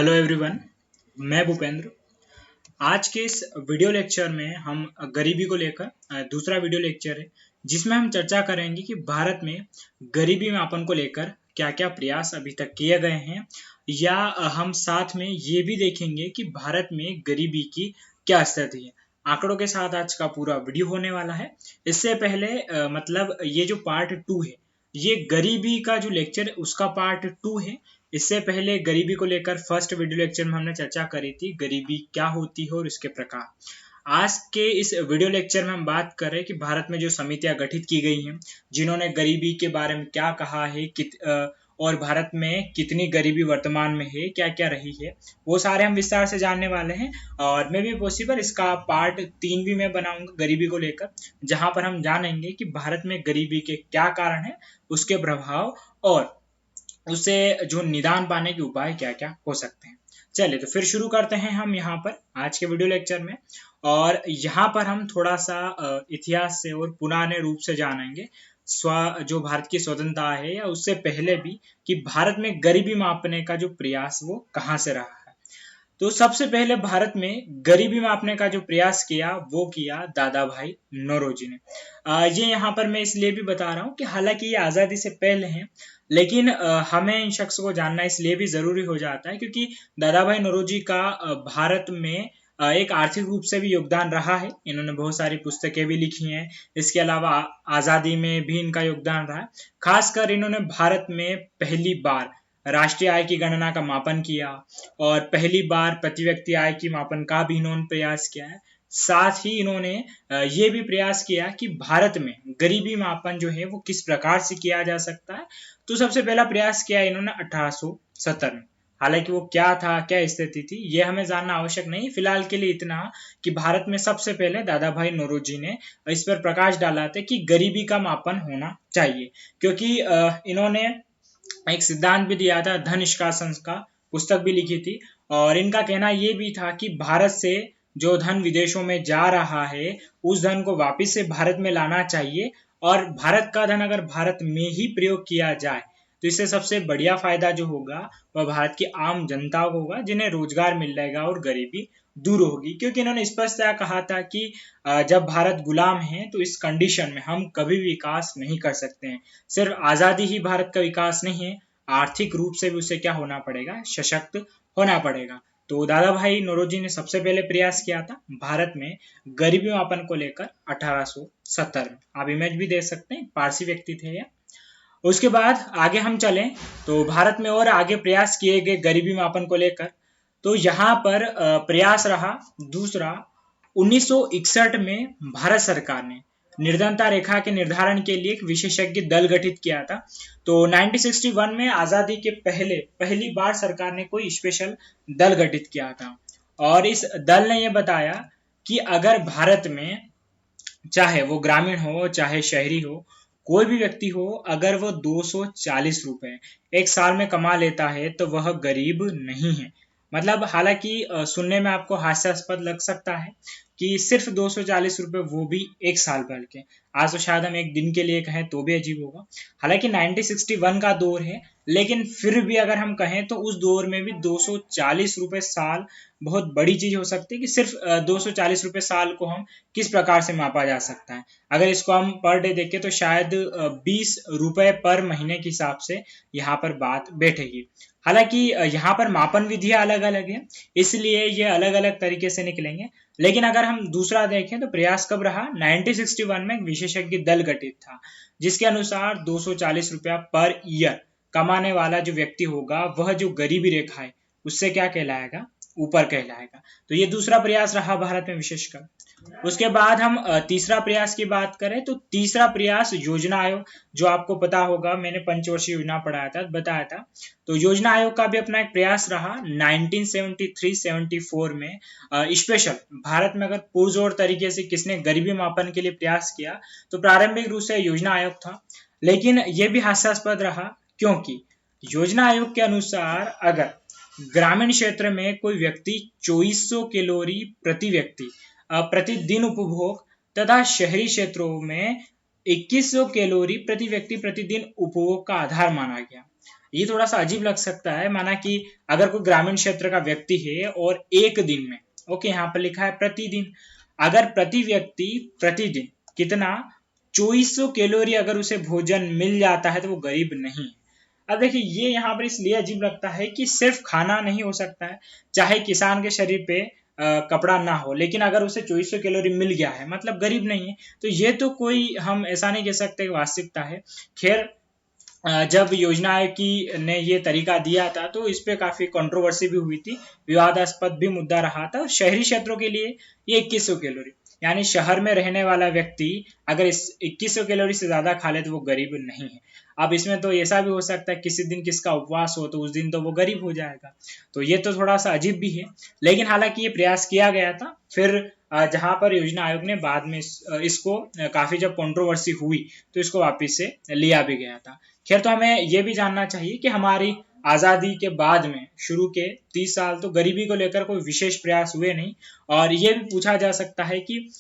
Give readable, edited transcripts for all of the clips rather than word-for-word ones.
Hello everyone, मैं भूपेंद्र। आज के इस वीडियो लेक्चर में हम गरीबी को लेकर दूसरा वीडियो लेक्चर है जिसमें हम चर्चा करेंगे कि भारत में गरीबी मापन को लेकर क्या क्या प्रयास अभी तक किए गए हैं, या हम साथ में ये भी देखेंगे कि भारत में गरीबी की क्या स्थिति है। आंकड़ों के साथ आज का पूरा वीडियो होने वाला है। इससे पहले मतलब ये जो पार्ट 2 है, ये गरीबी का जो लेक्चर है उसका पार्ट 2 है। इससे पहले गरीबी को लेकर फर्स्ट वीडियो लेक्चर में हमने चर्चा करी थी गरीबी क्या होती है और इसके प्रकार। आज के इस वीडियो लेक्चर में हम बात कर रहे हैं कि भारत में जो समितियां गठित की गई हैं जिन्होंने गरीबी के बारे में क्या कहा है, और भारत में कितनी गरीबी वर्तमान में है, क्या क्या रही है, वो सारे हम विस्तार से जानने वाले हैं। और मे भी पॉसिबल इसका पार्ट 3 भी मैं बनाऊंगा गरीबी को लेकर, जहां पर हम जानेंगे कि भारत में गरीबी के क्या कारण है, उसके प्रभाव और उससे जो निदान पाने के उपाय क्या क्या हो सकते हैं। चलिए तो फिर शुरू करते हैं हम यहाँ पर आज के वीडियो लेक्चर में। और यहाँ पर हम थोड़ा सा इतिहास से और पुराने रूप से जानेंगे जो भारत की स्वतंत्रता है या उससे पहले भी, कि भारत में गरीबी मापने का जो प्रयास वो कहाँ से रहा है। तो सबसे पहले भारत में गरीबी मापने का जो प्रयास किया वो किया दादा भाई नौरोजी ने। ये यहाँ पर मैं इसलिए भी बता रहा हूँ कि हालांकि ये आज़ादी से पहले हैं, लेकिन हमें इन शख्स को जानना इसलिए भी ज़रूरी हो जाता है क्योंकि दादा भाई नौरोजी का भारत में एक आर्थिक रूप से भी योगदान रहा है। इन्होंने बहुत सारी पुस्तकें भी लिखी हैं। इसके अलावा आज़ादी में भी इनका योगदान रहा है। खासकर इन्होंने भारत में पहली बार राष्ट्रीय आय की गणना का मापन किया और पहली बार प्रति व्यक्ति आय की मापन का भी इन्होंने प्रयास किया है। साथ ही इन्होंने ये भी प्रयास किया कि भारत में गरीबी मापन जो है वो किस प्रकार से किया जा सकता है। तो सबसे पहला प्रयास किया इन्होंने 1870 में। हालांकि वो क्या था, क्या स्थिति थी, ये हमें जानना आवश्यक नहीं। फिलहाल के लिए इतना कि भारत में सबसे पहले दादा भाई नौरोजी ने इस पर प्रकाश डाला था कि गरीबी का मापन होना चाहिए, क्योंकि इन्होंने एक सिद्धांत भी दिया था, धन निष्कासन का पुस्तक भी लिखी थी। और इनका कहना ये भी था कि भारत से जो धन विदेशों में जा रहा है उस धन को वापस से भारत में लाना चाहिए, और भारत का धन अगर भारत में ही प्रयोग किया जाए तो इससे सबसे बढ़िया फायदा जो होगा वह भारत की आम जनता को होगा, जिन्हें रोजगार मिल जाएगा और गरीबी दूर होगी। क्योंकि इन्होंने स्पष्टतः कहा था कि जब भारत गुलाम है तो इस कंडीशन में हम कभी विकास नहीं कर सकते हैं। सिर्फ आजादी ही भारत का विकास नहीं है, आर्थिक रूप से भी उसे क्या होना पड़ेगा, सशक्त होना पड़ेगा। तो दादा भाई नौरोजी ने सबसे पहले प्रयास किया था भारत में गरीबी मापन को लेकर 1870 में। आप इमेज भी देख सकते हैं, पारसी व्यक्ति थे ये। उसके बाद आगे हम चलें तो भारत में और आगे प्रयास किए गए गरीबी मापन को लेकर। तो यहाँ पर प्रयास रहा दूसरा। 1961 में भारत सरकार ने निर्धनता रेखा के निर्धारण के लिए एक विशेषज्ञ दल गठित किया था। तो 1961 में आजादी के पहली बार सरकार ने कोई स्पेशल दल गठित किया था, और इस दल ने यह बताया कि अगर भारत में चाहे वो ग्रामीण हो चाहे शहरी हो, कोई भी व्यक्ति हो, अगर वो 240 रुपए एक साल में कमा लेता है तो वह गरीब नहीं है। मतलब हालांकि सुनने में आपको हास्यास्पद लग सकता है कि सिर्फ 240 रुपए, वो भी एक साल भर के। आज तो शायद हम एक दिन के लिए कहें तो भी अजीब होगा। हालांकि 1961 का दौर है, लेकिन फिर भी अगर हम कहें तो उस दौर में भी 240 रुपए साल बहुत बड़ी चीज हो सकती है। कि सिर्फ 240 रुपए साल को हम किस प्रकार से मापा जा सकता है। अगर इसको हम पर डे देखें तो शायद 20 रुपए पर महीने के हिसाब से यहाँ पर बात बैठेगी। हालांकि यहाँ पर मापन विधियां अलग अलग है, इसलिए ये अलग अलग तरीके से निकलेंगे। लेकिन अगर हम दूसरा देखें तो प्रयास कब रहा, 1961 में एक विशेषज्ञ दल गठित था जिसके अनुसार 240 रुपया पर ईयर कमाने वाला जो व्यक्ति होगा वह जो गरीबी रेखा है उससे क्या कहलाएगा, ऊपर कहलाएगा। तो ये दूसरा प्रयास रहा भारत में विशेषकर। उसके बाद हम तीसरा प्रयास की बात करें तो तीसरा प्रयास योजना आयोग, जो आपको पता होगा, मैंने पंचवर्षीय योजना पढ़ाया था, बताया था। तो योजना आयोग का भी अपना एक प्रयास रहा 1973-74 में। स्पेशल भारत में अगर पुरजोर तरीके से किसने गरीबी मापन के लिए प्रयास किया तो प्रारंभिक रूप से योजना आयोग था। लेकिन यह भी हास्यास्पद रहा, क्योंकि योजना आयोग के अनुसार अगर ग्रामीण क्षेत्र में कोई व्यक्ति 2400 कैलोरी प्रति व्यक्ति प्रतिदिन उपभोग तथा शहरी क्षेत्रों में 2100 कैलोरी प्रति व्यक्ति प्रतिदिन उपभोग का आधार माना गया। ये थोड़ा सा अजीब लग सकता है। माना कि अगर कोई ग्रामीण क्षेत्र का व्यक्ति है और एक दिन में, ओके यहाँ पर लिखा है प्रतिदिन, अगर प्रति व्यक्ति प्रतिदिन कितना 2400 कैलोरी अगर उसे भोजन मिल जाता है तो वो गरीब नहीं है। अब देखिए ये यहाँ पर इसलिए अजीब लगता है कि सिर्फ खाना नहीं हो सकता है, चाहे किसान के शरीर पे कपड़ा ना हो, लेकिन अगर उसे 2400 कैलोरी मिल गया है मतलब गरीब नहीं है। तो ये तो कोई हम ऐसा नहीं कह सकते वास्तविकता है। खैर जब योजना आयोग की ने ये तरीका दिया था तो इस पे काफी कंट्रोवर्सी भी हुई थी, विवादास्पद भी मुद्दा रहा था। शहरी क्षेत्रों के लिए ये 2100 कैलोरी, यानी शहर में रहने वाला व्यक्ति अगर इस 2100 कैलोरी से ज्यादा खा ले तो वो गरीब नहीं है। अब इसमें तो ऐसा भी हो सकता है किसी दिन किसका उपवास हो तो उस दिन तो वो गरीब हो जाएगा, तो ये तो थोड़ा सा अजीब भी है। लेकिन हालांकि ये प्रयास किया गया था, फिर जहां पर योजना आयोग ने बाद में इसको काफी जब कंट्रोवर्सी हुई तो इसको वापस से लिया भी गया था। खैर तो हमें ये भी जानना चाहिए कि हमारी आजादी के बाद में शुरू के 30 साल तो गरीबी को लेकर कोई विशेष प्रयास हुए नहीं। और ये भी पूछा जा सकता है कि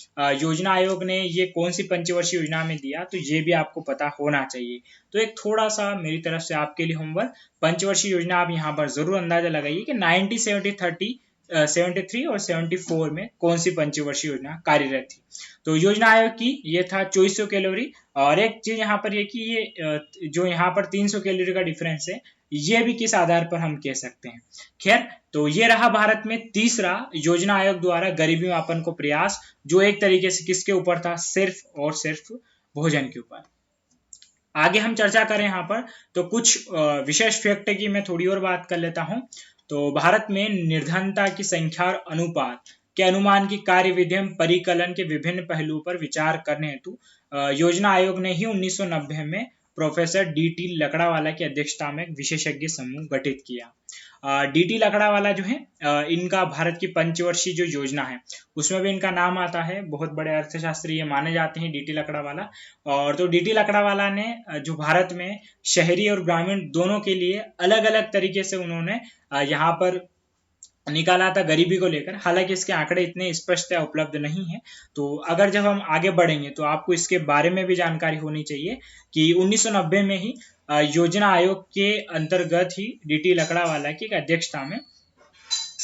योजना आयोग ने ये कौन सी पंचवर्षीय योजना में दिया, तो ये भी आपको पता होना चाहिए। तो एक थोड़ा सा मेरी तरफ से आपके लिए होमवर्क, पंचवर्षीय योजना आप यहाँ पर जरूर अंदाजा लगाइए कि 1973 और 74 में कौन सी पंचवर्षीय योजना कार्यरत थी। तो योजना आयोग की ये था 2400 कैलोरी। और एक चीज यहाँ पर ये कि ये जो यहाँ पर 300 कैलोरी का डिफरेंस है, ये भी किस आधार पर हम कह सकते हैं। खैर तो ये रहा भारत में तीसरा योजना आयोग द्वारा गरीबी मापन को प्रयास, जो एक तरीके से किसके ऊपर था, सिर्फ और सिर्फ भोजन के ऊपर। आगे हम चर्चा करें यहाँ पर तो कुछ विशेष फैक्ट की मैं थोड़ी और बात कर लेता हूँ। तो भारत में निर्धनता की संख्या और अनुपात के अनुमान की कार्यविधि एवं परिकलन के विभिन्न पहलुओं पर विचार करने हेतु योजना आयोग ने ही 1990 में प्रोफेसर डी.टी. लकड़ावाला की अध्यक्षता में एक विशेषज्ञ समूह गठित किया। डी.टी. लकड़ावाला जो है इनका भारत की पंचवर्षीय जो योजना है उसमें भी इनका नाम आता है, बहुत बड़े अर्थशास्त्री ये माने जाते हैं डी.टी. लकड़ावाला। और तो डी.टी. लकड़ावाला ने जो भारत में शहरी और ग्रामीण दोनों के लिए अलग अलग तरीके से उन्होंने यहाँ पर निकाला था गरीबी को लेकर। हालांकि इसके आंकड़े इतने स्पष्ट या उपलब्ध नहीं है, तो अगर जब हम आगे बढ़ेंगे तो आपको इसके बारे में भी जानकारी होनी चाहिए कि 1990 में ही योजना आयोग के अंतर्गत ही डी.टी. लकड़ावाला की अध्यक्षता में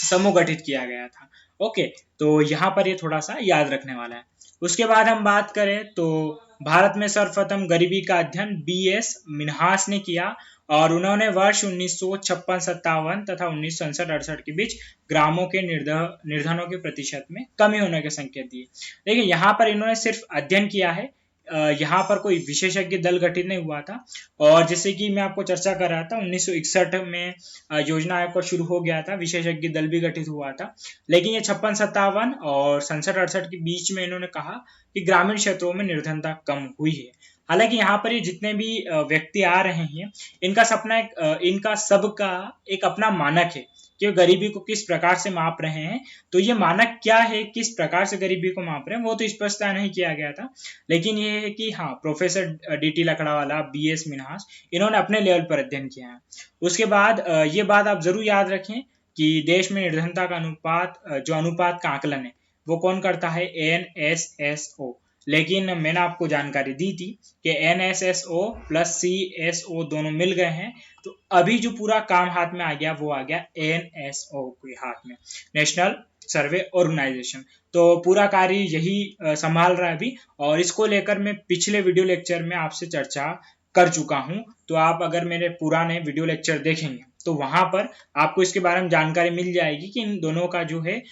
समूह गठित किया गया था। ओके, तो यहाँ पर ये थोड़ा सा याद रखने वाला है। उसके बाद हम बात करें तो भारत में सर्वप्रथम गरीबी का अध्ययन बी.एस. मिन्हास ने किया और उन्होंने वर्ष 1956-57 तथा 1967-68 के बीच ग्रामों के निर्धनों के प्रतिशत में कमी होने के संकेत दिए। देखिए यहाँ पर इन्होंने सिर्फ अध्ययन किया है, यहाँ पर कोई विशेषज्ञ दल गठित नहीं हुआ था। और जैसे कि मैं आपको चर्चा कर रहा था 1961 में योजना आयोग का शुरू हो गया था, विशेषज्ञ दल भी गठित हुआ था। लेकिन ये 56-57 और 67-68 के बीच में इन्होंने कहा कि ग्रामीण क्षेत्रों में निर्धनता कम हुई है। हालांकि यहाँ पर ये जितने भी व्यक्ति आ रहे हैं इनका सपना इनका सबका एक अपना मानक है कि गरीबी को किस प्रकार से माप रहे हैं। तो ये मानक क्या है, किस प्रकार से गरीबी को माप रहे हैं, वो तो स्पष्टता नहीं किया गया था। लेकिन ये है कि हाँ, professor DT. Lakdawala, BS. Minhas, इन्होंने अपने लेवल पर अध्ययन किया है। उसके बाद ये बात आप जरूर याद रखें कि देश में निर्धनता का अनुपात, जो अनुपात का आकलन है वो कौन करता है, NSSO। लेकिन मैंने आपको जानकारी दी थी कि NSSO प्लस CSO दोनों मिल गए हैं, तो अभी जो पूरा काम हाथ में आ गया वो आ गया NSO के हाथ में, नेशनल सर्वे ऑर्गेनाइजेशन। तो पूरा कार्य यही संभाल रहा है अभी, और इसको लेकर मैं पिछले वीडियो लेक्चर में आपसे चर्चा कर चुका हूं। तो आप अगर मेरे पुराने वीडियो लेक्चर देखेंगे तो वहां पर आपको इसके बारे में जानकारी मिल जाएगी कि इन दोनों का जो है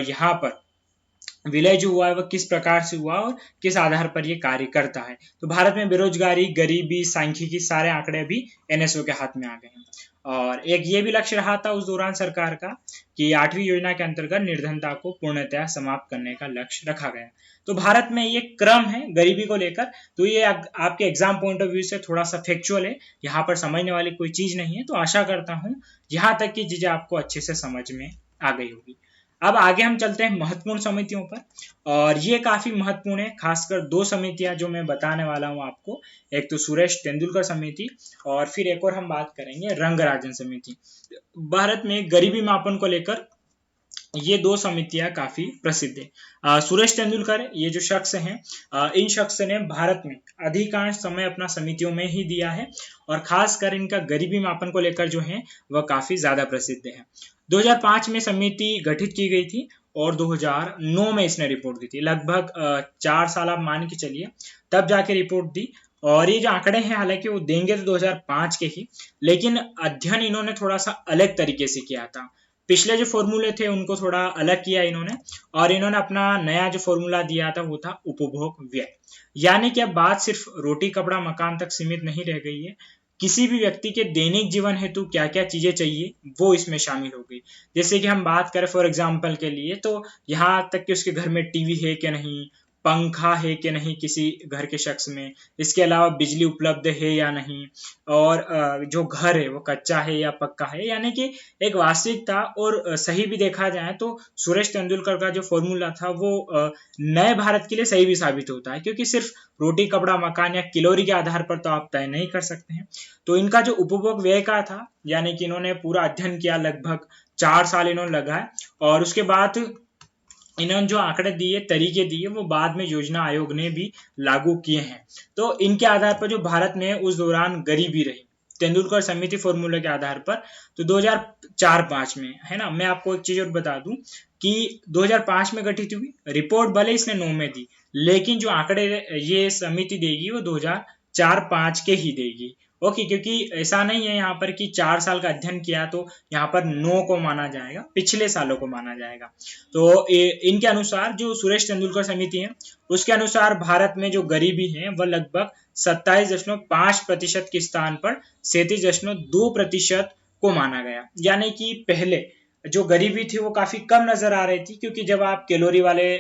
यहाँ पर विलय जो हुआ है वह किस प्रकार से हुआ और किस आधार पर यह कार्य करता है। तो भारत में बेरोजगारी, गरीबी, सांख्यिकी सारे आंकड़े अभी NSO के हाथ में आ गए हैं। और एक ये भी लक्ष्य रहा था उस दौरान सरकार का कि 8वीं योजना के अंतर्गत निर्धनता को पूर्णतः समाप्त करने का लक्ष्य रखा गया। तो भारत में ये क्रम है गरीबी को लेकर। तो ये आपके एग्जाम पॉइंट ऑफ व्यू से थोड़ा सा फैक्चुअल है, यहाँ पर समझने वाली कोई चीज नहीं है। तो आशा करता हूँ यहाँ तक की चीजें आपको अच्छे से समझ में आ गई होगी। अब आगे हम चलते हैं महत्वपूर्ण समितियों पर, और ये काफी महत्वपूर्ण है, खासकर दो समितियां जो मैं बताने वाला हूं आपको। एक तो सुरेश तेंदुलकर समिति और फिर एक और हम बात करेंगे रंगराजन समिति। भारत में गरीबी मापन को लेकर ये दो समितियां काफी प्रसिद्ध है। सुरेश तेंदुलकर ये जो शख्स हैं, इन शख्स ने भारत में अधिकांश समय अपना समितियों में ही दिया है और खासकर इनका गरीबी मापन को लेकर जो है वह काफी ज्यादा प्रसिद्ध है। 2005 में समिति गठित की गई थी और 2009 में इसने रिपोर्ट दी थी। लगभग 4 साल आप मान के चलिए तब जाके रिपोर्ट दी। और ये जो आंकड़े हैं हालांकि वो देंगे तो 2005 के ही, लेकिन अध्ययन इन्होंने थोड़ा सा अलग तरीके से किया था। पिछले जो फॉर्मूले थे उनको थोड़ा अलग किया इन्होंने, और इन्होंने अपना नया जो फॉर्मूला दिया था वो था उपभोग व्यय। यानी कि अब बात सिर्फ रोटी कपड़ा मकान तक सीमित नहीं रह गई है, किसी भी व्यक्ति के दैनिक जीवन हेतु क्या क्या चीजें चाहिए वो इसमें शामिल हो गई। जैसे कि हम बात करें फॉर एग्जाम्पल के लिए, तो यहाँ तक कि उसके घर में टीवी है कि नहीं, पंखा है कि नहीं किसी घर के शख्स में, इसके अलावा बिजली उपलब्ध है या नहीं, और जो घर है वो कच्चा है या पक्का है। यानी कि एक वास्तविकता, और सही भी देखा जाए तो सुरेश तेंदुलकर का जो फॉर्मूला था वो नए भारत के लिए सही भी साबित होता है, क्योंकि सिर्फ रोटी कपड़ा मकान या कैलोरी के आधार पर तो आप तय नहीं कर सकते हैं। तो इनका जो उपभोग व्यय का था, यानी कि इन्होंने पूरा अध्ययन किया, लगभग 4 साल इन्होंने लगाए, और उसके बाद इन्होंने जो आंकड़े दिए, तरीके दिए, वो बाद में योजना आयोग ने भी लागू किए हैं। तो इनके आधार पर जो भारत में उस दौरान गरीबी रही तेंदुलकर समिति फॉर्मूले के आधार पर, तो 2004-5 में है ना। मैं आपको एक चीज और बता दूं कि 2005 में गठित हुई रिपोर्ट, भले इसने 9 में दी, लेकिन जो आंकड़े ये समिति देगी वो 2004-5 के ही देगी। ओके, क्योंकि ऐसा नहीं है यहाँ पर कि 4 साल का अध्ययन किया तो यहाँ पर 9 को माना जाएगा, पिछले सालों को माना जाएगा। तो इनके अनुसार जो सुरेश तेंदुलकर समिति है उसके अनुसार भारत में जो गरीबी है वह लगभग 27.5% के स्थान पर 37.2% को माना गया। यानी कि पहले जो गरीबी थी वो काफी कम नजर आ रही थी, क्योंकि जब आप कैलोरी वाले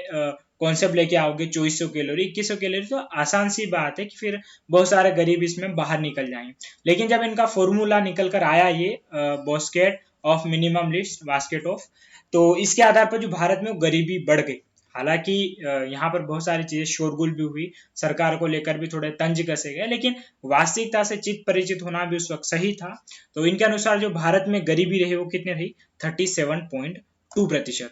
कॉन्सेप्ट लेके आओगे 2400 कैलोरी 2100 कैलोरी, तो आसान सी बात है कि फिर बहुत सारे गरीब इसमें बाहर निकल जाएंगे। लेकिन जब इनका फॉर्मूला निकल कर आया, ये basket of minimum list basket of, तो इसके आधार पर जो भारत में गरीबी बढ़ गई। हालांकि यहाँ पर बहुत सारी चीजें शोरगुल भी हुई, सरकार को लेकर भी थोड़े तंज कसे गए, लेकिन वास्तविकता से चित परिचित होना भी उस वक्त सही था। तो इनके अनुसार जो भारत में गरीबी रही वो कितनी रही, 37.2%।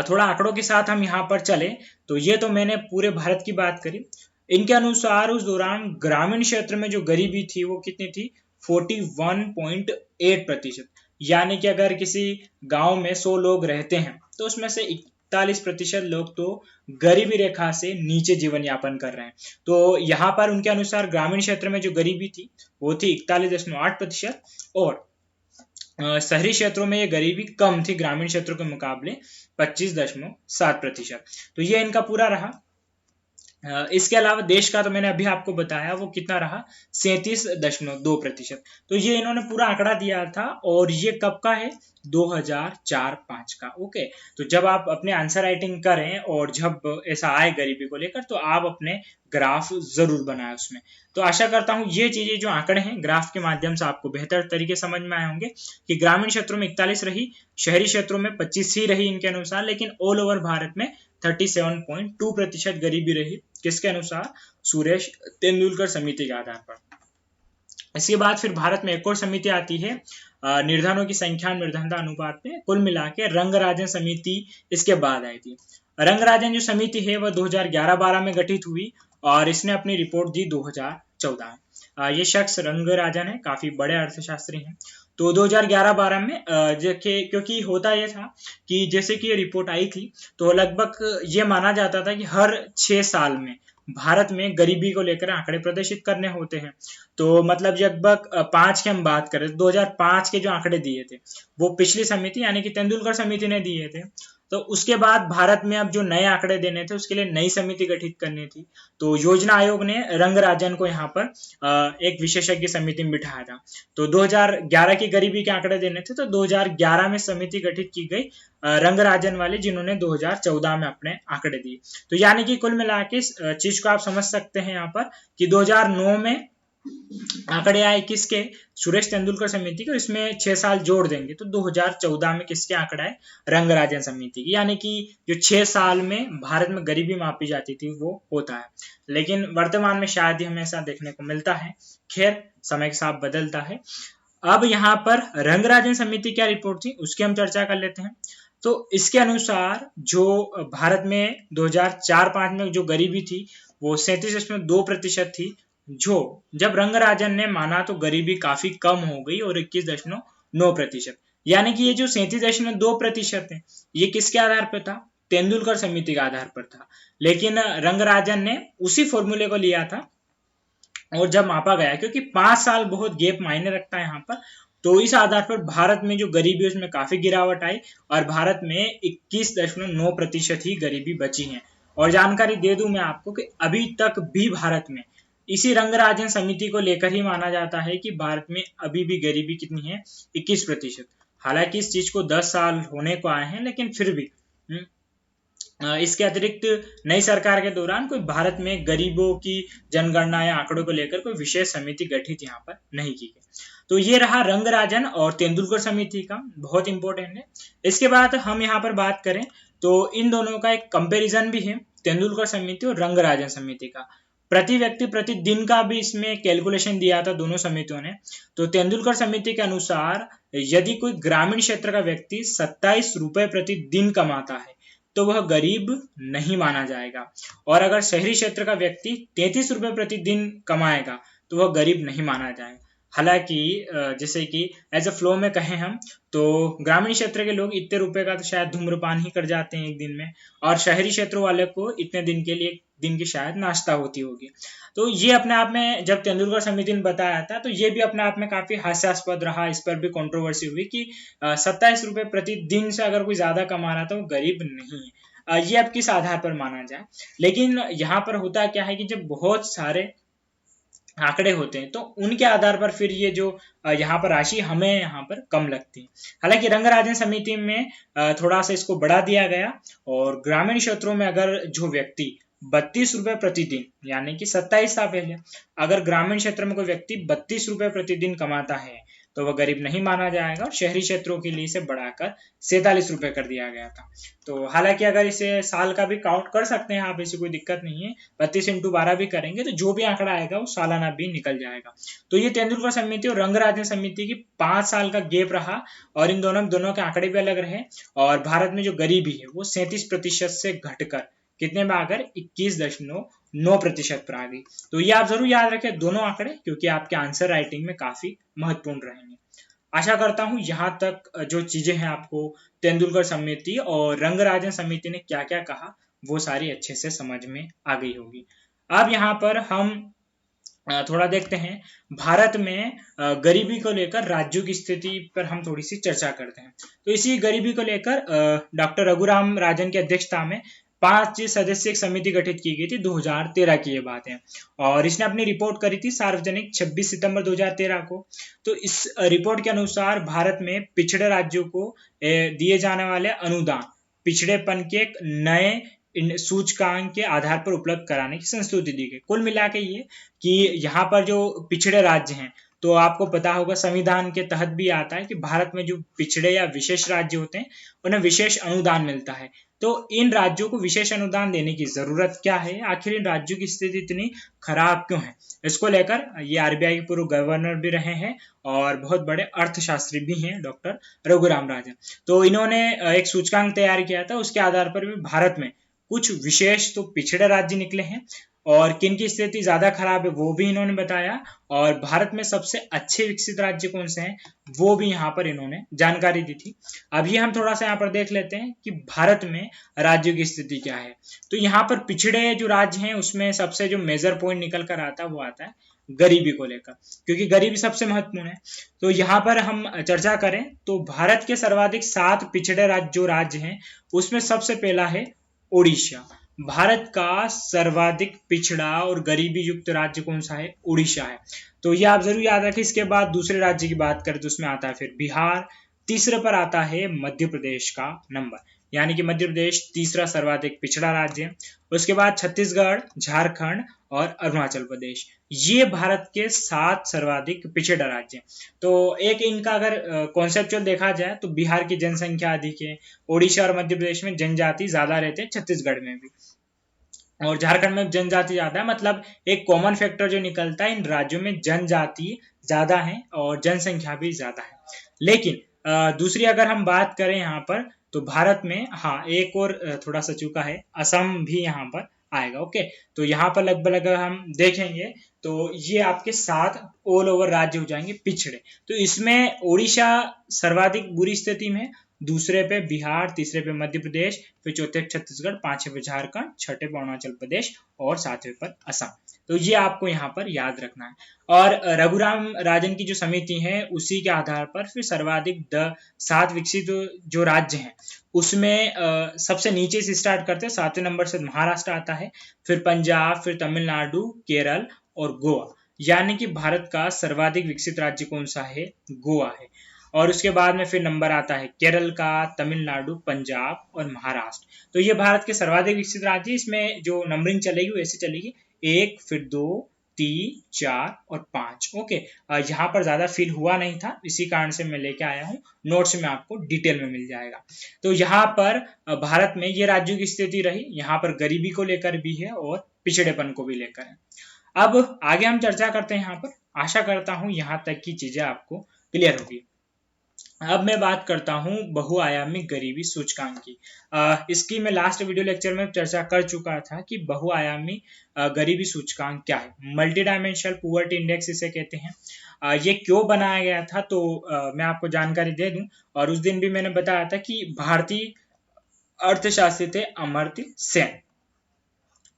थोड़ा आंकड़ों के साथ हम यहाँ पर चले तो ये तो मैंने पूरे भारत की बात करी। इनके अनुसार उस दौरान ग्रामीण क्षेत्र में जो गरीबी थी वो कितनी थी, 41.8%। यानी कि अगर किसी गांव में 100 लोग रहते हैं तो उसमें से 41% लोग तो गरीबी रेखा से नीचे जीवन यापन कर रहे हैं। तो यहाँ पर उनके अनुसार ग्रामीण क्षेत्र में जो गरीबी थी वो थी 41.8%, और शहरी क्षेत्रों में ये गरीबी कम थी ग्रामीण क्षेत्रों के मुकाबले 25.7%। तो ये इनका पूरा रहा। इसके अलावा देश का तो मैंने अभी आपको बताया वो कितना रहा, 37.2%। तो ये इन्होंने पूरा आंकड़ा दिया था, और ये कब का है, 2004-5 का। ओके, तो जब आप अपने आंसर राइटिंग करें और जब ऐसा आए गरीबी को लेकर, तो आप अपने ग्राफ जरूर बनाएं उसमें। तो आशा करता हूं ये चीजें जो आंकड़े हैं ग्राफ के माध्यम से आपको बेहतर तरीके समझ में आए होंगे कि ग्रामीण क्षेत्रों में 41 रही, शहरी क्षेत्रों में 25 ही रही इनके अनुसार, लेकिन ऑल ओवर भारत में 37.2% गरीबी रही। किसके अनुसार, सुरेश तेंदुलकर समिति के आधार पर। इसके बाद फिर भारत में एक और समिति आती है निर्धनों की संख्या निर्धनता अनुपात में, कुल मिला के रंगराजन समिति इसके बाद आई थी। रंगराजन जो समिति है वह 2011-12 में गठित हुई, और इसने अपनी रिपोर्ट दी 2014 में। ये शख्स रंगराजन है, काफी बड़े अर्थशास्त्री हैं। तो 2011-12 में क्योंकि होता यह था कि जैसे कि ये रिपोर्ट आई थी तो लगभग ये माना जाता था कि हर 6 साल में भारत में गरीबी को लेकर आंकड़े प्रदर्शित करने होते हैं। तो मतलब लगभग 5 की हम बात करें, 2005 के जो आंकड़े दिए थे वो पिछली समिति यानी कि तेंदुलकर समिति ने दिए थे। तो उसके बाद भारत में अब जो नए आंकड़े देने थे उसके लिए नई समिति गठित करनी थी। तो योजना आयोग ने रंगराजन को यहाँ पर एक विशेषज्ञ समिति में बिठाया था। तो 2011 की गरीबी के आंकड़े देने थे, तो 2011 में समिति गठित की गई रंगराजन वाली, जिन्होंने 2014 में अपने आंकड़े दिए। तो यानी कि कुल मिला के इस चीज को आप समझ सकते हैं यहाँ पर कि 2009 में आंकड़े आए किसके, सुरेश तेंदुलकर समिति के, इसमें 6 साल जोड़ देंगे तो 2014 में किसके आंकड़ा है, रंगराजन समिति की। यानी कि जो 6 साल में भारत में गरीबी मापी जाती थी वो होता है, लेकिन वर्तमान में शायद ही हमें ऐसा देखने को मिलता है। खैर, समय के साथ बदलता है। अब यहाँ पर रंगराजन समिति क्या रिपोर्ट थी उसकी हम चर्चा कर लेते हैं। तो इसके अनुसार जो भारत में 2004-5 में जो गरीबी थी वो 37.2% थी। जो जब रंगराजन ने माना तो गरीबी काफी कम हो गई और 21.9%। यानी कि ये जो 37.2% है ये किसके आधार पर था? तेंदुलकर समिति के आधार पर था। लेकिन रंगराजन ने उसी फॉर्मूले को लिया था और जब मापा गया, क्योंकि 5 साल बहुत गैप मायने रखता है यहाँ पर, तो इस आधार पर भारत में जो गरीबी उसमें काफी गिरावट आई और भारत में 21.9% ही गरीबी बची है। और जानकारी दे दूं मैं आपको कि अभी तक भी भारत में इसी रंगराजन समिति को लेकर ही माना जाता है कि भारत में अभी भी गरीबी कितनी है? 21%। हालांकि इस चीज को 10 साल होने को आए हैं, लेकिन फिर भी इसके अतिरिक्त नई सरकार के दौरान कोई भारत में गरीबों की जनगणना या आंकड़ों को लेकर कोई विशेष समिति गठित यहाँ पर नहीं की गई। तो ये रहा रंगराजन और तेंदुलकर समिति का, बहुत इंपॉर्टेंट है। इसके बाद हम यहाँ पर बात करें तो इन दोनों का एक कंपैरिजन भी है, तेंदुलकर समिति और रंगराजन समिति का। प्रति व्यक्ति प्रति दिन का भी इसमें कैलकुलेशन दिया था दोनों समितियों ने। तो तेंदुलकर समिति के अनुसार यदि कोई ग्रामीण क्षेत्र का व्यक्ति 27 रुपए प्रति दिन कमाता है तो वह गरीब नहीं माना जाएगा, और अगर शहरी क्षेत्र का व्यक्ति 33 रुपए प्रति दिन कमाएगा तो वह गरीब नहीं माना जाएगा। हालांकि जैसे कि एज अ फ्लो में कहें हम तो ग्रामीण क्षेत्र के लोग इतने रुपए का तो शायद धूम्रपान ही कर जाते हैं एक दिन में, और शहरी क्षेत्रों वाले को इतने दिन के लिए दिन की शायद नाश्ता होती होगी। तो ये अपने आप में जब तेंदुलकर समिति ने बताया था तो ये भी अपने आप में काफी हास्यास्पद रहा। इस पर भी कंट्रोवर्सी हुई कि 27 रुपए प्रति दिन से अगर कोई ज्यादा कमा रहा तो वो गरीब नहीं है। ये अब किस आधार पर माना जाए। लेकिन यहाँ पर होता क्या है कि जब बहुत सारे आंकड़े होते हैं तो उनके आधार पर फिर ये जो यहाँ पर राशि हमें यहाँ पर कम लगती है। हालांकि रंगराजन समिति में थोड़ा सा इसको बढ़ा दिया गया, और ग्रामीण क्षेत्रों में अगर जो व्यक्ति 32 रुपए प्रतिदिन, यानी कि 27 साल पहले अगर ग्रामीण क्षेत्र में कोई व्यक्ति 32 रुपए प्रतिदिन कमाता है तो वह गरीब नहीं माना जाएगा, और शहरी क्षेत्रों के लिए इसे बढ़ाकर 47 रुपए कर दिया गया था। तो हालांकि अगर इसे साल का भी काउंट कर सकते हैं आप, ऐसी कोई दिक्कत नहीं है, 32 × 12 भी करेंगे तो जो भी आंकड़ा आएगा वो सालाना भी निकल जाएगा। तो ये तेंदुलकर समिति और रंगराजन समिति की 5 साल का गैप रहा, और इन दोनों के आंकड़े भी अलग रहे, और भारत में जो गरीबी है वो 37% से घटकर कितने में आकर 21.9% पर आ गई। तो ये आप जरूर याद रखें दोनों आंकड़े, क्योंकि आपके आंसर राइटिंग में काफी महत्वपूर्ण रहेंगे। आशा करता हूं यहाँ तक जो चीजें हैं आपको तेंदुलकर समिति और रंगराजन समिति ने क्या क्या कहा वो सारी अच्छे से समझ में आ गई होगी। अब यहाँ पर हम थोड़ा देखते हैं भारत में गरीबी को लेकर राज्यों की स्थिति पर हम थोड़ी सी चर्चा करते हैं। तो इसी गरीबी को लेकर डॉक्टर रघुराम राजन की अध्यक्षता में 5 सदस्यीय समिति गठित की गई थी। 2013 की ये बात है, और इसने अपनी रिपोर्ट करी थी सार्वजनिक 26 सितंबर 2013 को। तो इस रिपोर्ट के अनुसार भारत में पिछड़े राज्यों को दिए जाने वाले अनुदान पिछड़ेपन के एक नए सूचकांक के आधार पर उपलब्ध कराने की संस्तुति दी गई। कुल मिला के ये कि यहाँ पर जो पिछड़े राज्य हैं, तो आपको पता होगा संविधान के तहत भी आता है कि भारत में जो पिछड़े या विशेष राज्य होते हैं उन्हें विशेष अनुदान मिलता है। तो इन राज्यों को विशेष अनुदान देने की जरूरत क्या है, आखिर इन राज्यों की स्थिति इतनी खराब क्यों है, इसको लेकर ये आरबीआई के पूर्व गवर्नर भी रहे हैं और बहुत बड़े अर्थशास्त्री भी हैं डॉक्टर रघुराम राजन। तो इन्होंने एक सूचकांक तैयार किया था, उसके आधार पर भी भारत में कुछ विशेष तो पिछड़े राज्य निकले हैं, और किन की स्थिति ज्यादा खराब है वो भी इन्होंने बताया, और भारत में सबसे अच्छे विकसित राज्य कौन से हैं वो भी यहाँ पर इन्होंने जानकारी दी थी। अभी हम थोड़ा सा यहाँ पर देख लेते हैं कि भारत में राज्यों की स्थिति क्या है। तो यहाँ पर पिछड़े जो राज्य हैं उसमें सबसे जो मेजर पॉइंट निकल कर आता है वो आता है गरीबी को लेकर, क्योंकि गरीबी सबसे महत्वपूर्ण है। तो यहाँ पर हम चर्चा करें तो भारत के सर्वाधिक 7 पिछड़े राज्य हैं उसमें सबसे पहला है उड़ीसा। भारत का सर्वाधिक पिछड़ा और गरीबी युक्त राज्य कौन सा है? उड़ीसा है। तो ये आप जरूर याद रखें। इसके बाद दूसरे राज्य की बात करें तो उसमें आता है फिर बिहार, तीसरे पर आता है मध्य प्रदेश का नंबर, यानी कि मध्य प्रदेश तीसरा सर्वाधिक पिछड़ा राज्य है। उसके बाद छत्तीसगढ़, झारखंड और अरुणाचल प्रदेश, ये भारत के 7 सर्वाधिक पिछड़े राज्य हैं। तो एक इनका अगर कॉन्सेप्चुअल देखा जाए तो बिहार की जनसंख्या अधिक है, उड़ीसा और मध्य प्रदेश में जनजाति ज्यादा रहते हैं, छत्तीसगढ़ में भी, और झारखंड में जनजाति ज्यादा है। मतलब एक कॉमन फैक्टर जो निकलता है इन राज्यों में जनजाति ज्यादा है और जनसंख्या भी ज्यादा है। लेकिन दूसरी अगर हम बात करें यहाँ पर, तो भारत में हाँ एक और थोड़ा सा चूका है, असम भी यहाँ पर आएगा। ओके, तो यहाँ पर लगभग अगर हम देखेंगे तो ये आपके 7 ऑल ओवर राज्य हो जाएंगे पिछड़े। तो इसमें उड़ीसा सर्वाधिक बुरी स्थिति में, दूसरे पे बिहार, तीसरे पे मध्य प्रदेश, फिर चौथे पे छत्तीसगढ़, पांचवें पे झारखंड, छठे पे अरुणाचल प्रदेश और सातवें पर असम। तो ये आपको यहाँ पर याद रखना है। और रघुराम राजन की जो समिति है उसी के आधार पर फिर सर्वाधिक 7 विकसित जो राज्य हैं उसमें सबसे नीचे से स्टार्ट करते हैं, 7वें नंबर से महाराष्ट्र आता है, फिर पंजाब, फिर तमिलनाडु, केरल और गोवा। यानी कि भारत का सर्वाधिक विकसित राज्य कौन सा है? गोवा है। और उसके बाद में फिर नंबर आता है केरल का, तमिलनाडु, पंजाब और महाराष्ट्र। तो ये भारत के सर्वाधिक विकसित राज्य। इसमें जो नंबरिंग चलेगी वैसे चलेगी 1, फिर 2, 3, 4 और 5। ओके, यहाँ पर ज्यादा फील हुआ नहीं था, इसी कारण से मैं लेके आया हूँ, नोट्स में आपको डिटेल में मिल जाएगा। तो यहाँ पर भारत में ये राज्यों की स्थिति रही, यहाँ पर गरीबी को लेकर भी है और पिछड़ेपन को भी लेकर है। अब आगे हम चर्चा करते हैं यहाँ पर। आशा करता हूँ यहाँ तक की चीजें आपको क्लियर होगी। अब मैं बात करता हूँ बहुआयामी गरीबी सूचकांक की। इसकी मैं लास्ट वीडियो लेक्चर में चर्चा कर चुका था कि बहुआयामी गरीबी सूचकांक क्या है। मल्टी डायमेंशनल पुअर्टी इंडेक्स इसे कहते हैं। ये क्यों बनाया गया था तो मैं आपको जानकारी दे दूं। और उस दिन भी मैंने बताया था कि भारतीय अर्थशास्त्री थे अमर्त्य सेन,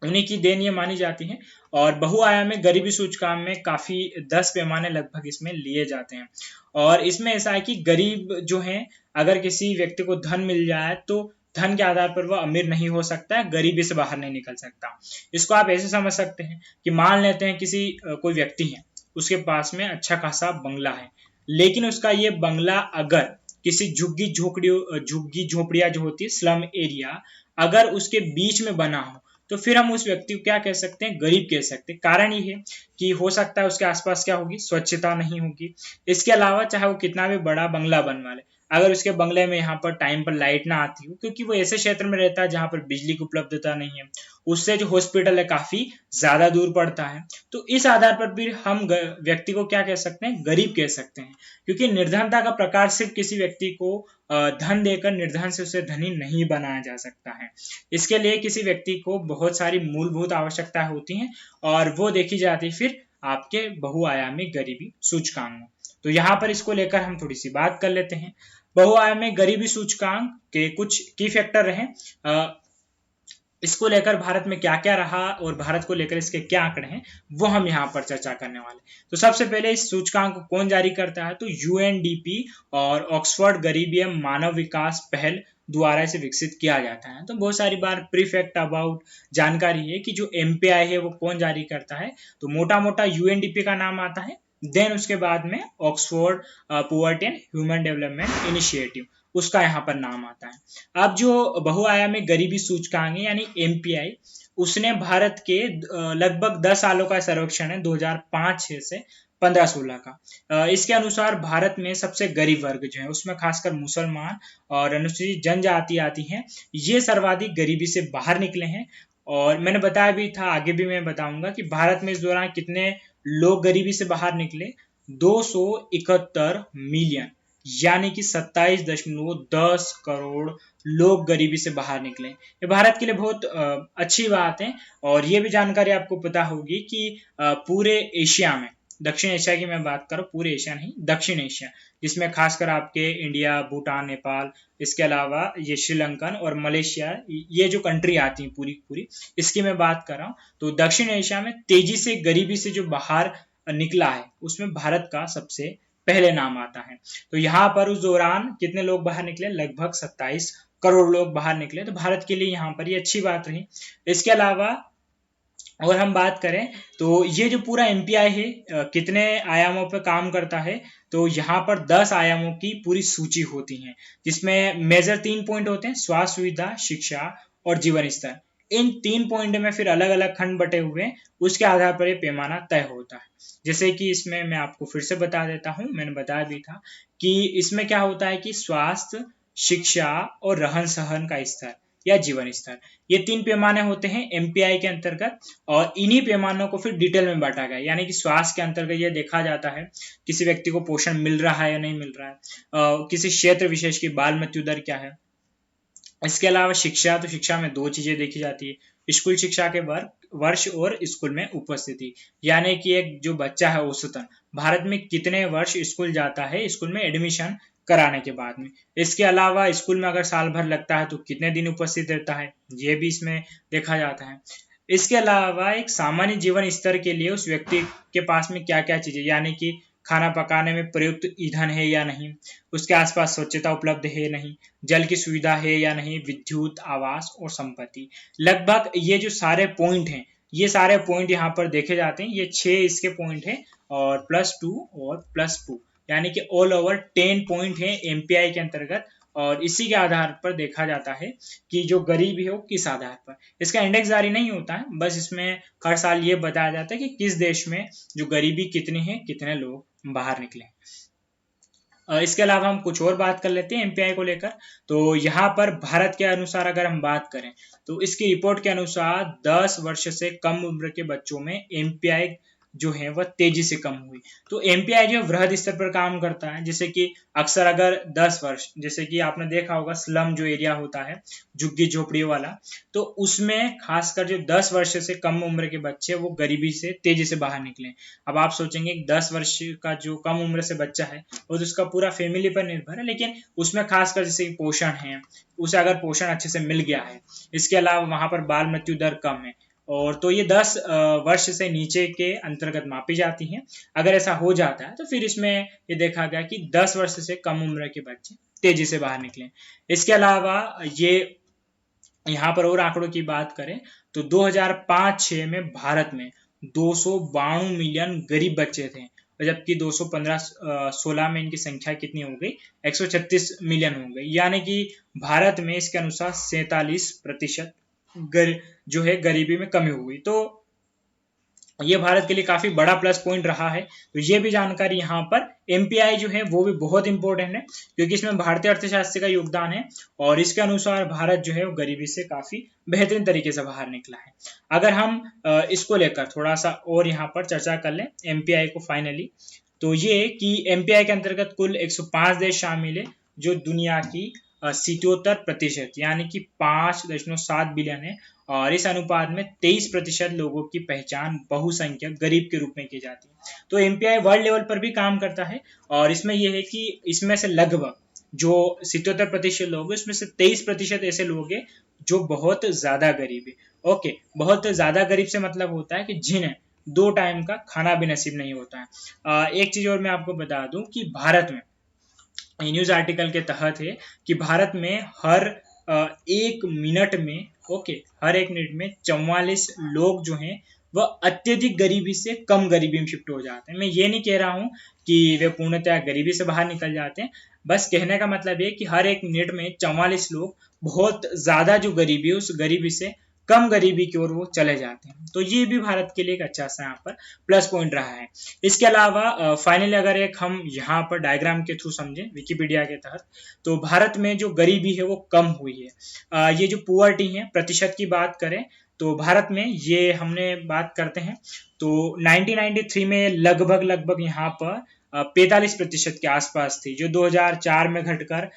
उन्हीं की देन ये मानी जाती है। और बहुआयामी गरीबी सूचकांक में काफी 10 पैमाने लगभग इसमें लिए जाते हैं। और इसमें ऐसा है कि गरीब जो है, अगर किसी व्यक्ति को धन मिल जाए तो धन के आधार पर वह अमीर नहीं हो सकता है, गरीबी से बाहर नहीं निकल सकता। इसको आप ऐसे समझ सकते हैं कि मान लेते हैं किसी कोई व्यक्ति है, उसके पास में अच्छा खासा बंगला है, लेकिन उसका ये बंगला अगर किसी झुग्गी झोपड़ियां जो होती है, स्लम एरिया, अगर उसके बीच में बना हो, तो फिर हम उस व्यक्ति को क्या कह सकते हैं? गरीब कह सकते हैं। कारण ये है कि हो सकता है उसके आसपास क्या होगी? स्वच्छता नहीं होगी। इसके अलावा चाहे वो कितना भी बड़ा बंगला बनवा ले, अगर उसके बंगले में यहाँ पर टाइम पर लाइट ना आती हो, क्योंकि वो ऐसे क्षेत्र में रहता है जहां पर बिजली की उपलब्धता नहीं है, उससे जो हॉस्पिटल है काफी ज्यादा दूर पड़ता है, तो इस आधार पर भी हम व्यक्ति को क्या कह सकते हैं? गरीब कह सकते हैं। क्योंकि निर्धनता का प्रकार सिर्फ किसी व्यक्ति को धन देकर निर्धन से उसे धनी नहीं बनाया जा सकता है। इसके लिए किसी व्यक्ति को बहुत सारी मूलभूत आवश्यकताएं होती हैं और वो देखी जाती फिर आपके बहुआयामी गरीबी सूचकांक में। तो यहाँ पर इसको लेकर हम थोड़ी सी बात कर लेते हैं। बहुआयामी गरीबी सूचकांक के कुछ की फैक्टर रहे, इसको लेकर भारत में क्या क्या रहा और भारत को लेकर इसके क्या आंकड़े हैं, वो हम यहाँ पर चर्चा करने वाले। तो सबसे पहले इस सूचकांक को कौन जारी करता है? तो यूएनडीपी और ऑक्सफोर्ड गरीबी एवं मानव विकास पहल द्वारा इसे विकसित किया जाता है। तो बहुत सारी बार प्रीफैक्ट अबाउट जानकारी है कि जो एमपीआई है वो कौन जारी करता है, तो मोटा मोटा यूएनडीपी का नाम आता है, देन उसके बाद में Oxford poverty and human development initiative, उसका यहाँ पर नाम आता है। अब जो बहुआयामी गरीबी सूचकांक है यानी एमपीआई, उसने भारत के लगभग 10 सालों का सर्वेक्षण है 2005-6 से 15-16 का। इसके अनुसार भारत में सबसे गरीब वर्ग जो है उसमें खासकर मुसलमान और अनुसूचित जनजाति आती हैं, ये सर्वाधिक गरीबी से बाहर निकले हैं। और मैंने बताया भी था, आगे भी मैं बताऊंगा कि भारत में इस दौरान कितने लोग गरीबी से बाहर निकले? 271 मिलियन, यानी कि 27.10 करोड़ लोग गरीबी से बाहर निकले। ये भारत के लिए बहुत अच्छी बात है। और ये भी जानकारी आपको पता होगी कि पूरे एशिया में, दक्षिण एशिया की मैं बात करूं, पूरे एशिया नहीं, दक्षिण एशिया, जिसमें खासकर आपके इंडिया, भूटान, नेपाल, इसके अलावा ये श्रीलंकन और मलेशिया, ये जो कंट्री आती है पूरी पूरी, इसकी मैं बात कर रहा हूँ। तो दक्षिण एशिया में तेजी से गरीबी से जो बाहर निकला है उसमें भारत का सबसे पहले नाम आता है। तो यहाँ पर उस दौरान कितने लोग बाहर निकले? लगभग 27 करोड़ लोग बाहर निकले। तो भारत के लिए यहाँ पर ये अच्छी बात रही। इसके अलावा और हम बात करें तो ये जो पूरा एमपीआई है कितने आयामों पर काम करता है, तो यहाँ पर 10 आयामों की पूरी सूची होती है, जिसमें मेजर 3 पॉइंट होते हैं: स्वास्थ्य सुविधा, शिक्षा और जीवन स्तर। इन 3 पॉइंट में फिर अलग अलग खंड बटे हुए हैं, उसके आधार पर ये पैमाना तय होता है। जैसे कि इसमें मैं आपको फिर से बता देता हूं, मैंने बताया भी था कि इसमें क्या होता है कि स्वास्थ्य, शिक्षा और रहन सहन का स्तर, या जीवन स्तर। ये 3 पैमाने होते हैं एमपीआई के अंतर्गत, और इन्हीं पैमानों को फिर डिटेल में बांटा गया, यानी कि स्वास्थ्य के अंतर्गत ये देखा जाता है किसी व्यक्ति को पोषण मिल रहा है या नहीं मिल रहा है, किसी क्षेत्र विशेष की बाल मृत्यु दर क्या है। इसके अलावा शिक्षा, तो शिक्षा में 2 चीजें देखी जाती है, स्कूल शिक्षा के वर्ष और स्कूल में उपस्थिति, यानी कि एक जो बच्चा है औसतन भारत में कितने वर्ष स्कूल जाता है स्कूल में एडमिशन कराने के बाद में। इसके अलावा स्कूल में अगर साल भर लगता है तो कितने दिन उपस्थित रहता है, ये भी इसमें देखा जाता है। इसके अलावा एक सामान्य जीवन स्तर के लिए उस व्यक्ति के पास में क्या क्या चीजें, यानी कि खाना पकाने में प्रयुक्त ईंधन है या नहीं, उसके आसपास स्वच्छता उपलब्ध है नहीं, जल की सुविधा है या नहीं, विद्युत, आवास और संपत्ति। लगभग ये जो सारे पॉइंट हैं, ये सारे पॉइंट यहाँ पर देखे जाते हैं। ये 6 इसके पॉइंट है और +2 और +2, यानी कि ऑल ओवर 10 पॉइंट है एमपीआई के अंतर्गत। और इसी के आधार पर देखा जाता है कि जो गरीबी है वो किस आधार पर। इसका इंडेक्स जारी नहीं होता है, बस इसमें हर साल ये बताया जाता है कि किस देश में जो गरीबी कितनी है, कितने लोग बाहर निकले। इसके अलावा हम कुछ और बात कर लेते हैं एमपीआई को लेकर। तो यहाँ पर भारत के अनुसार अगर हम बात करें तो इसकी रिपोर्ट के अनुसार 10 वर्ष से कम उम्र के बच्चों में एमपीआई जो है वह तेजी से कम हुई। तो एमपीआई जो वृहद स्तर पर काम करता है, जैसे कि अक्सर अगर 10 वर्ष, जैसे कि आपने देखा होगा स्लम जो एरिया होता है झुग्गी झोपड़ी वाला, तो उसमें खासकर जो 10 वर्ष से कम उम्र के बच्चे वो गरीबी से तेजी से बाहर निकले। अब आप सोचेंगे 10 वर्ष का जो कम उम्र से बच्चा है वो तो उसका पूरा फैमिली पर निर्भर है, लेकिन उसमें खासकर जैसे कि पोषण है, उसे अगर पोषण अच्छे से मिल गया है, इसके अलावा वहां पर बाल मृत्यु दर कम है, और तो ये 10 वर्ष से नीचे के अंतर्गत मापी जाती हैं। अगर ऐसा हो जाता है तो फिर इसमें ये देखा गया कि 10 वर्ष से कम उम्र के बच्चे तेजी से बाहर निकले। इसके अलावा ये यहाँ पर और आंकड़ों की बात करें तो 2005-06 में भारत में 292 मिलियन गरीब बच्चे थे, और जबकि 2015-16 में इनकी संख्या कितनी हो गई, 136 मिलियन हो गई, यानी कि भारत में इसके अनुसार 47% जो है गरीबी में कमी हुई। तो ये भारत के लिए काफी बड़ा प्लस पॉइंट रहा है। तो ये भी जानकारी यहाँ पर एमपीआई जो है वो भी बहुत इंपॉर्टेंट है, क्योंकि इसमें भारतीय अर्थशास्त्र का योगदान है, और इसके अनुसार भारत जो है वो गरीबी से काफी बेहतरीन तरीके से बाहर निकला है। अगर हम इसको लेकर थोड़ा सा और यहाँ पर चर्चा कर लें एमपीआई को फाइनली, तो ये कि एमपीआई के अंतर्गत कुल 105 देश शामिल है, जो दुनिया की 77% यानी कि 5.7 बिलियन है, और इस अनुपात में 23% लोगों की पहचान बहुसंख्यक गरीब के रूप में की जाती है। तो एमपीआई वर्ल्ड लेवल पर भी काम करता है, और इसमें यह है कि इसमें से लगभग जो 77% लोग हैं, इसमें से 23% ऐसे लोग हैं जो बहुत ज्यादा गरीब है। ओके, बहुत ज्यादा गरीब से मतलब होता है कि जिन्हें 2 टाइम का खाना भी नसीब नहीं होता है। एक चीज और मैं आपको बता दूं कि भारत में न्यूज आर्टिकल के तहत है कि भारत में हर 1 मिनट में हर 1 मिनट में 44 लोग जो हैं वह अत्यधिक गरीबी से कम गरीबी में शिफ्ट हो जाते हैं। मैं ये नहीं कह रहा हूं कि वे पूर्णतः गरीबी से बाहर निकल जाते हैं, बस कहने का मतलब ये कि हर 1 मिनट में 44 लोग बहुत ज्यादा जो गरीबी है उस गरीबी से कम गरीबी की ओर वो चले जाते हैं। तो ये भी भारत के लिए एक अच्छा सा यहाँ पर प्लस पॉइंट रहा है। इसके अलावा फाइनली अगर एक हम यहाँ पर डायग्राम के थ्रू समझें विकिपीडिया के तहत, तो भारत में जो गरीबी है वो कम हुई है। ये जो पुअर्टी है प्रतिशत की बात करें तो भारत में ये हमने बात करते हैं तो 1993 में लगभग यहाँ पर 45% के आसपास थी, जो 2004 में घटकर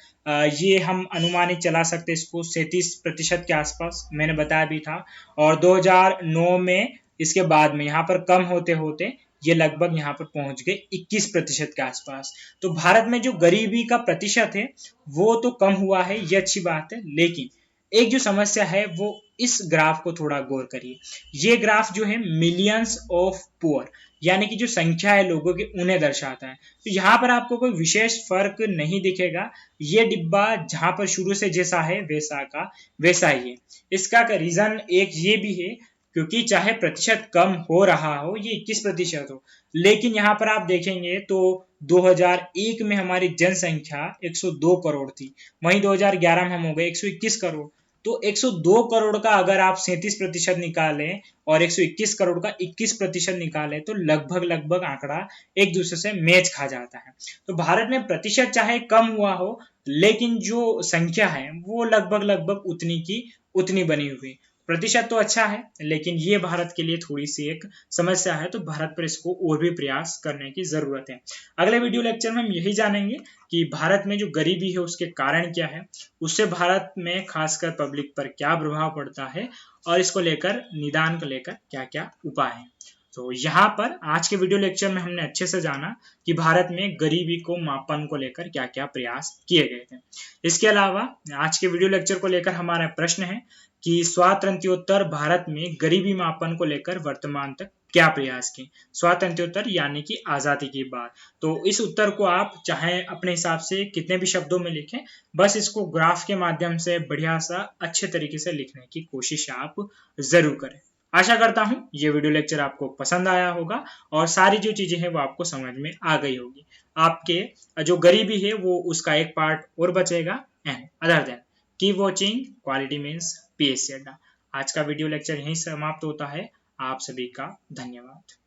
ये हम अनुमानित चला सकते इसको 37% के आसपास मैंने बताया भी था, और 2009 में इसके बाद में यहाँ पर कम होते होते ये लगभग यहाँ पर पहुंच गए 21% के आसपास। तो भारत में जो गरीबी का प्रतिशत है वो तो कम हुआ है, ये अच्छी बात है, लेकिन एक जो समस्या है वो इस ग्राफ को थोड़ा गौर करिए। ये ग्राफ जो है मिलियंस ऑफ पुअर, यानी कि जो संख्या है लोगों की उन्हें दर्शाता है। तो यहाँ पर आपको कोई विशेष फर्क नहीं दिखेगा, ये डिब्बा जहां पर शुरू से जैसा है वैसा का वैसा ही है। इसका रीजन एक ये भी है क्योंकि चाहे प्रतिशत कम हो रहा हो, ये 21% हो, लेकिन यहाँ पर आप देखेंगे तो 2001 में हमारी जनसंख्या 102 करोड़ थी, वहीं 2011 में हम हो गए 121 करोड़। तो 102 करोड़ का अगर आप 37% निकालें और 121 करोड़ का 21% निकालें तो लगभग लगभग आंकड़ा एक दूसरे से मैच खा जाता है। तो भारत में प्रतिशत चाहे कम हुआ हो, लेकिन जो संख्या है वो लगभग लगभग उतनी की उतनी बनी हुई। प्रतिशत तो अच्छा है, लेकिन ये भारत के लिए थोड़ी सी एक समस्या है, तो भारत पर इसको और भी प्रयास करने की जरूरत है। अगले वीडियो लेक्चर में हम यही जानेंगे कि भारत में जो गरीबी है उसके कारण क्या है, उससे भारत में खासकर पब्लिक पर क्या प्रभाव पड़ता है, और इसको लेकर निदान को लेकर क्या क्या उपाय है। तो यहाँ पर आज के वीडियो लेक्चर में हमने अच्छे से जाना कि भारत में गरीबी को मापन को लेकर क्या क्या प्रयास किए गए थे। इसके अलावा आज के वीडियो लेक्चर को लेकर हमारा प्रश्न है कि स्वातंत्र्योत्तर भारत में गरीबी मापन को लेकर वर्तमान तक क्या प्रयास किए। स्वातंत्र्योत्तर यानी कि आजादी की बात। तो इस उत्तर को आप चाहे अपने हिसाब से कितने भी शब्दों में लिखें, बस इसको ग्राफ के माध्यम से बढ़िया सा अच्छे तरीके से लिखने की कोशिश आप जरूर करें। आशा करता हूं ये वीडियो लेक्चर आपको पसंद आया होगा और सारी जो चीजें हैं वो आपको समझ में आ गई होगी। आपके जो गरीबी है वो उसका एक पार्ट और बचेगा। And other than keep watching quality means PSC अड्डा। आज का वीडियो लेक्चर यहीं समाप्त होता है। आप सभी का धन्यवाद।